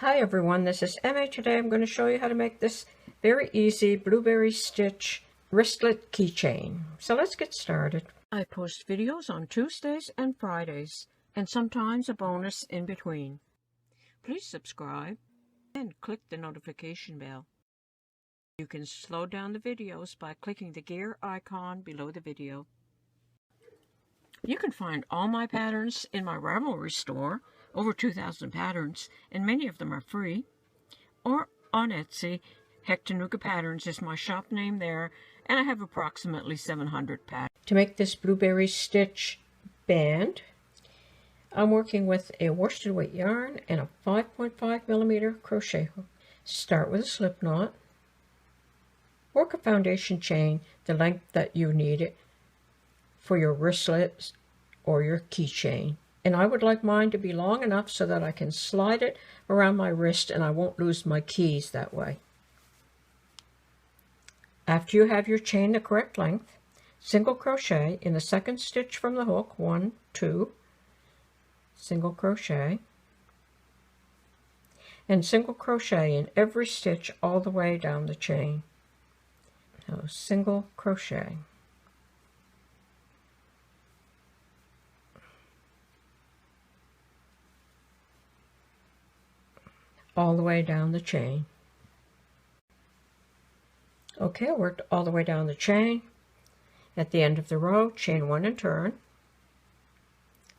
Hi everyone, this is Emma. Today I'm going to show you how to make this very easy Blueberry Stitch Wristlet keychain. So let's get started. I post videos on Tuesdays and Fridays, and sometimes a bonus in between. Please subscribe and click the notification bell. You can slow down the videos by clicking the gear icon below the video. You can find all my patterns in my Ravelry store, over 2,000 patterns, and many of them are free, or on Etsy. HectaFavorites is my shop name there, and I have approximately 700 patterns. To make this Blueberry Stitch band, I'm working with a worsted weight yarn and a 5.5mm crochet hook. Start with a slip knot. Work a foundation chain the length that you need it for your wristlets or your keychain. And I would like mine to be long enough so that I can slide it around my wrist and I won't lose my keys that way. After you have your chain the correct length, single crochet in the second stitch from the hook, 1, 2, single crochet, and single crochet in every stitch all the way down the chain. So single crochet. All the way down the chain. Okay, I worked all the way down the chain. At the end of the row, chain 1 and turn.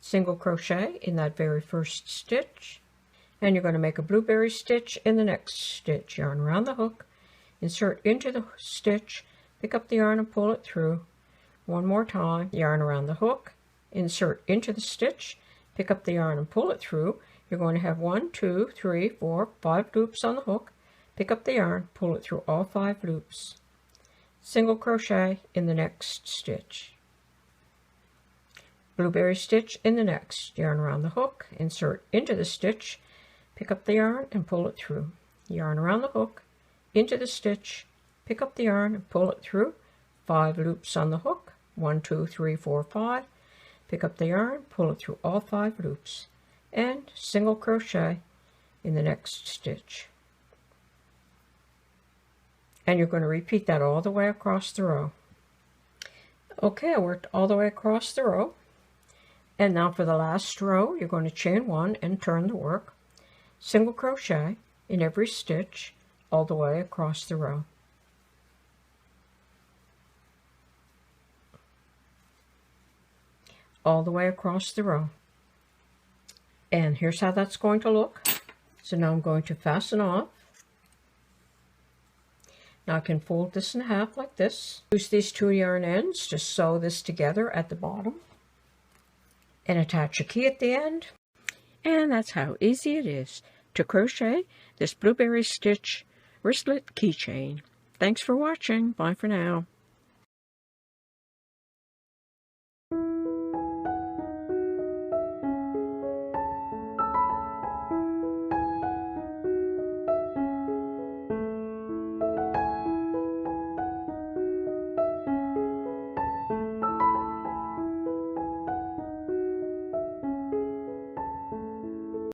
Single crochet in that very first stitch. And you're going to make a blueberry stitch in the next stitch. Yarn around the hook, insert into the stitch, pick up the yarn and pull it through. One more time, yarn around the hook, insert into the stitch, pick up the yarn and pull it through. You're going to have 1, 2, 3, 4, 5 loops on the hook. Pick up the yarn, pull it through all 5 loops. Single crochet in the next stitch. Blueberry stitch in the next. Yarn around the hook, insert into the stitch, pick up the yarn and pull it through. Yarn around the hook, into the stitch, pick up the yarn and pull it through. 5 loops on the hook. 1, 2, 3, 4, 5. Pick up the yarn, pull it through all 5 loops. And single crochet in the next stitch. And you're going to repeat that all the way across the row. Okay, I worked all the way across the row. And now for the last row, you're going to chain 1 and turn the work. Single crochet in every stitch all the way across the row. All the way across the row. And here's how that's going to look. So now I'm going to fasten off. Now I can fold this in half like this. Use these 2 yarn ends to sew this together at the bottom. And attach a key at the end. And that's how easy it is to crochet this Blueberry Stitch Wristlet keychain. Thanks for watching. Bye for now.